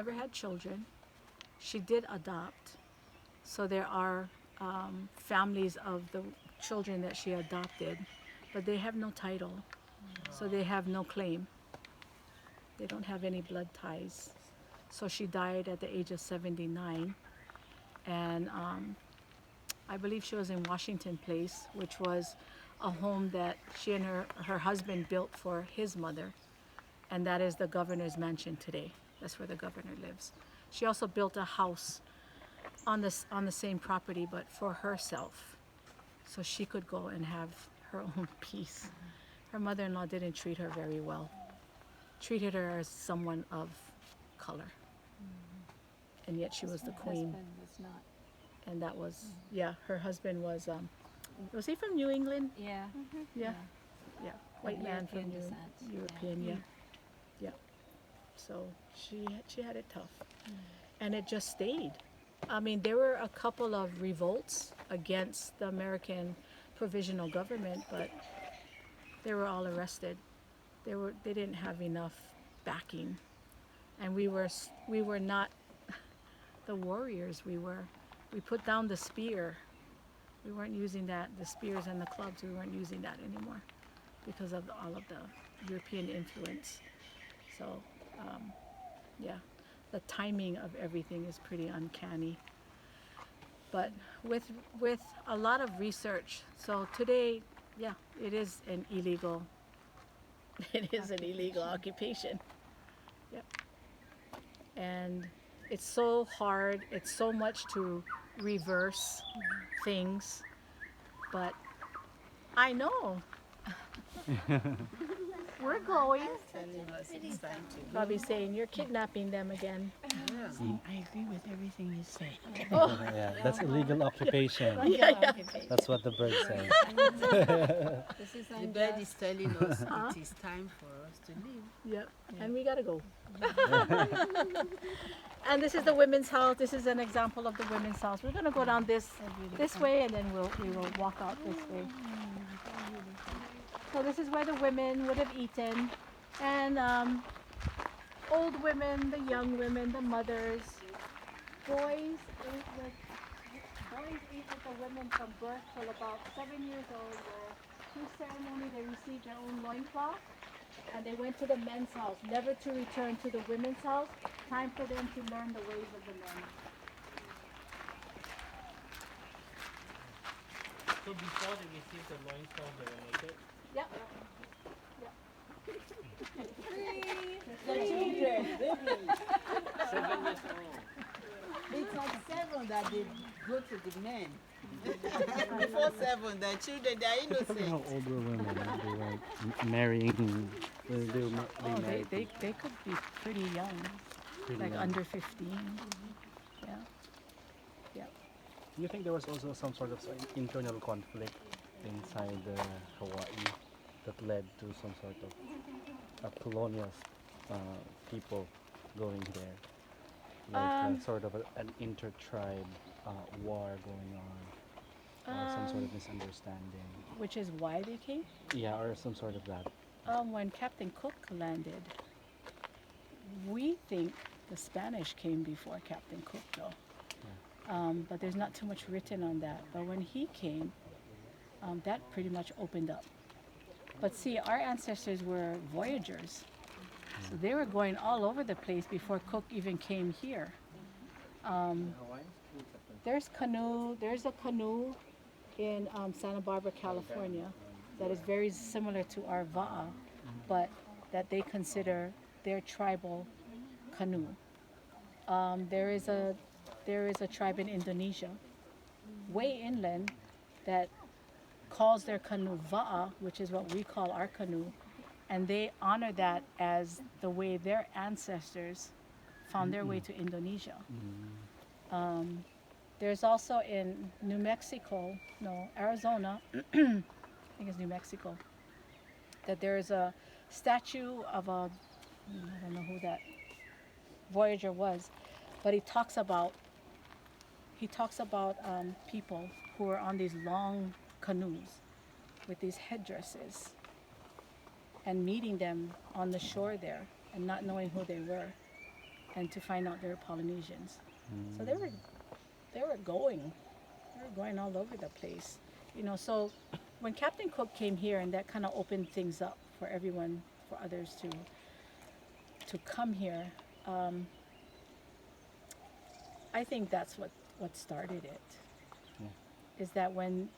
never had children. She did adopt. So there are families of the children that she adopted, but they have no title. So they have no claim. They don't have any blood ties. So she died at the age of 79. And I believe she was in Washington Place, which was a home that she and her husband built for his mother. And that is the governor's mansion today. That's where the governor lives. She also built a house on the same property, but for herself, so she could go and have her own peace. Her mother-in-law didn't treat her very well. Treated her as someone of color, and yet she was the queen. Husband was not. And that was, yeah. Her husband was he from New England? Yeah. Yeah, yeah. White man from European descent. European, yeah, yeah. So she had it tough, and it just stayed. I mean, there were a couple of revolts against the American provisional government, but they were all arrested. They didn't have enough backing, and we were not the warriors. We put down the spear. We weren't using that, the spears and the clubs. We weren't using that anymore because of all of the European influence. So, yeah. The timing of everything is pretty uncanny, but with a lot of research. So today, yeah, it is an illegal. It is an illegal occupation. Yep. And it's so hard. It's so much to reverse things, but I know we're going. Telling us it's time to go. Bobby's saying you're kidnapping them again. I agree with everything you say. Yeah, that's illegal occupation. Yeah, yeah. That's what the bird says. This is The bird is telling us it is time for us to leave. Yep. And we gotta go. And this is the women's house. This is an example of the women's house. We're gonna go down this way, and then we will walk out this way. So this is where the women would have eaten, and old women, the young women, the mothers, boys ate with the women from birth till about 7 years old. Where through ceremony they received their own loincloth, and they went to the men's house, never to return to the women's house. Time for them to learn the ways of the men. So before they received the loincloth, they were naked? Yep. The children, baby. 7 years old. It's at 7 that they go to the men. Before 7, the children, they are Look at how innocent. old were women. They were marrying. Oh, they could be pretty young, pretty like young. under 15. Yeah. Yeah. Do you think there was also some sort of internal conflict inside Hawaii that led to some sort of colonial people going there? Like sort of an inter-tribe war going on, or some sort of misunderstanding. Which is why they came. Yeah, or some sort of that. When Captain Cook landed, we think the Spanish came before Captain Cook, though. But there's not too much written on that. But when he came, that pretty much opened up. But see, our ancestors were voyagers. So they were going all over the place before Cook even came here. There's a canoe in Santa Barbara, California, that is very similar to our va'a, but that they consider their tribal canoe. There is a tribe in Indonesia, way inland, that calls their canoe va'a, which is what we call our canoe, and they honor that as the way their ancestors found their way to Indonesia. There's also in Arizona, I think it's New Mexico, that there is a statue of I don't know who that voyager was, but he talks about people who are on these long canoes with these headdresses, and meeting them on the shore there and not knowing who they were. and to find out they're Polynesians. So they were going all over the place, you know. So when Captain Cook came here, and that kind of opened things up for everyone, for others to come here, I think that's what started it. Is that when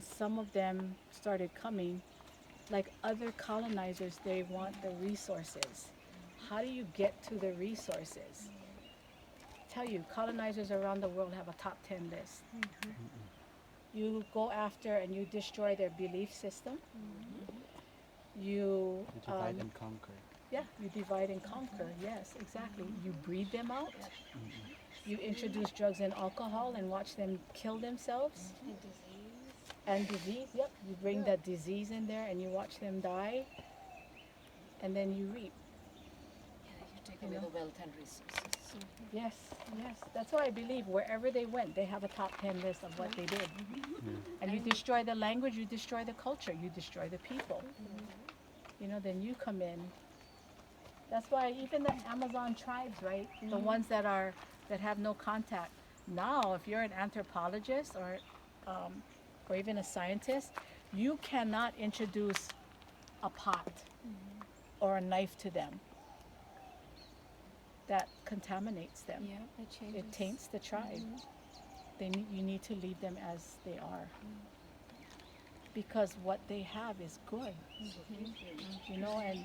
some of them started coming, like other colonizers, they want the resources. How do you get to the resources? Tell you, colonizers around the world have a top 10 list. You go after and you destroy their belief system. You divide and conquer. yeah, you divide and conquer. Yes, exactly. You breed them out. You introduce drugs and alcohol and watch them kill themselves. And disease, yep. You bring that disease in there and you watch them die. And then you reap. You take away the wealth and resources. Yes, yes. That's why I believe wherever they went, they have a top 10 list of what they did. And you destroy the language, you destroy the culture, you destroy the people. You know, then you come in. That's why even the Amazon tribes, right? The ones that have no contact. Now, if you're an anthropologist or even a scientist, you cannot introduce a pot or a knife to them. That contaminates them. Yeah, it changes. It taints the tribe. You need to leave them as they are. Because what they have is good. You know, and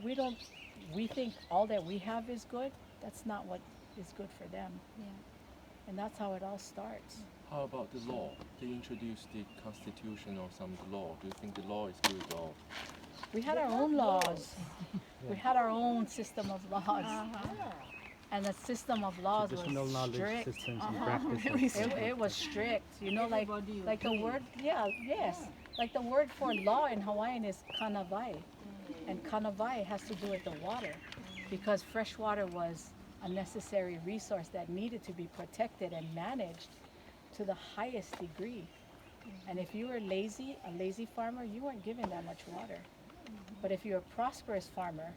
we think all that we have is good. That's not what is good for them. Yeah. And that's how it all starts. How about the law? They introduced the constitution or some law. Do you think the law is good or? We had our own laws. We had our own system of laws. And the system of laws Traditional was knowledge strict. systems and practices. It was strict. You know, like Everybody the word, yes. Like the word for law in Hawaiian is kanawai. And kanawai has to do with the water. Because fresh water was a necessary resource that needed to be protected and managed to the highest degree. And if you were a lazy farmer, you weren't given that much water. But if you're a prosperous farmer,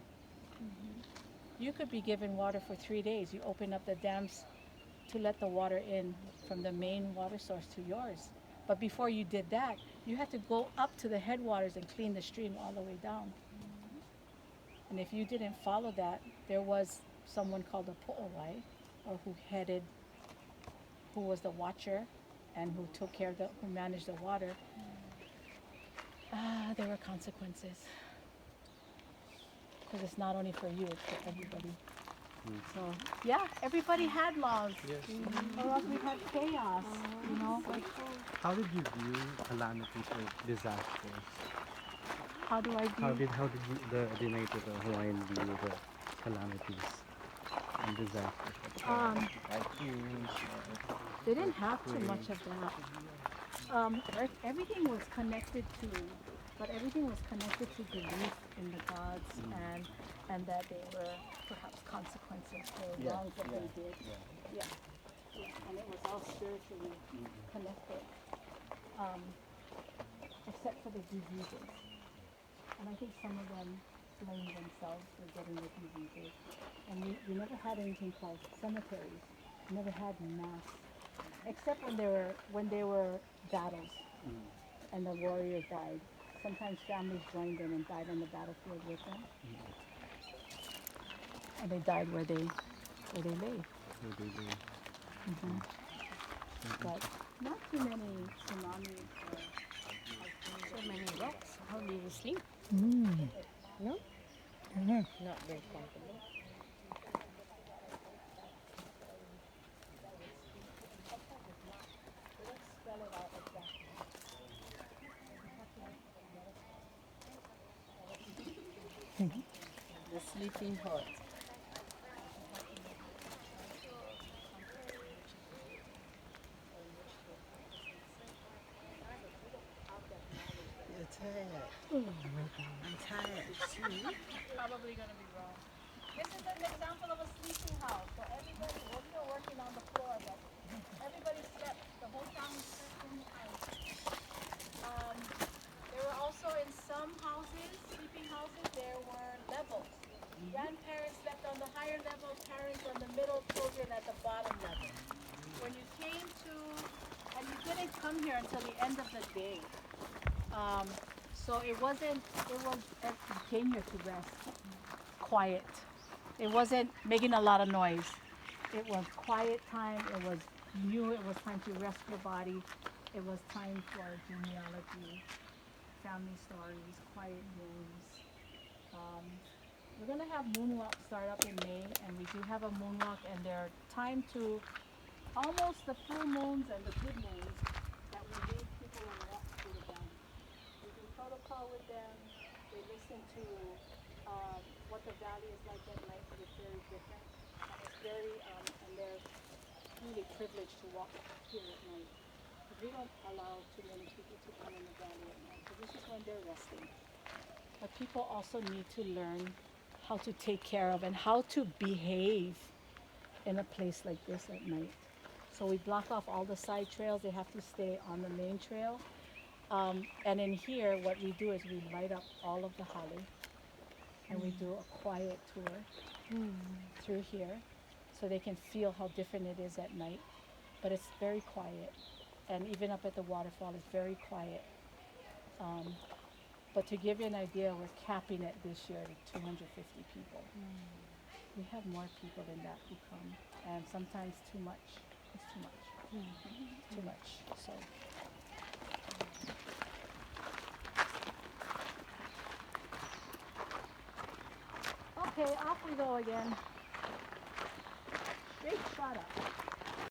you could be given water for 3 days. You open up the dams to let the water in from the main water source to yours. But before you did that, you had to go up to the headwaters and clean the stream all the way down. And if you didn't follow that, there was someone called a po'owai, or who was the watcher and who took care of who managed the water. There were consequences. Because it's not only for you, it's for everybody. So, yeah, everybody had laws. Or else we had chaos, you know. How did you view calamities or disasters? How do I How view? did the native Hawaiian view the calamities and disasters? They didn't have too much of that. Everything was connected to, belief in the gods and that they were perhaps consequences for wrongs that they did. Yeah. And it was all spiritually connected, except for the diseases. And I think some of them blamed themselves for getting the diseases. And we never had anything called cemeteries. We never had mass, except when there were battles and the warriors died. Sometimes families joined them and died on the battlefield with them. And they died where they lay. But not too many tsunamis or So many rocks. How do you sleep? No? Not very comfortable. The sleeping hut. You're tired. I'm tired. probably going to be wrong. This is an example of a sleeping house. So everybody, we're still working on the floor, but everybody slept. The whole family slept in the house. There were also in some houses, sleeping houses, there were levels. Grandparents slept on the high higher level parents and the middle children at the bottom level. When you came to, and you didn't come here until the end of the day. So it was, you came here to rest, quiet. It wasn't making a lot of noise. It was quiet time. It was it was time to rest your body. It was time for genealogy, family stories, quiet rooms. We're gonna have moonwalk start up in May, and we do have a moonwalk, and they're timed to almost the full moons and the good moons that we lead people and walk through the valley. We do protocol with them. They listen to what the valley is like at night, but it's very different. And it's very, and they're really privileged to walk here at night. Because we don't allow too many people to come in the valley at night, because this is when they're resting. But people also need to learn how to take care of and how to behave in a place like this at night. So we block off all the side trails. They have to stay on the main trail. And in here, what we do is we light up all of the holly, and we do a quiet tour through here, so they can feel how different it is at night. But it's very quiet, and even up at the waterfall, it's very quiet. But to give you an idea, we're capping it this year to 250 people. We have more people than that who come, and sometimes too much. It's too much. Too much. So. Okay, off we go again. Straight shot up.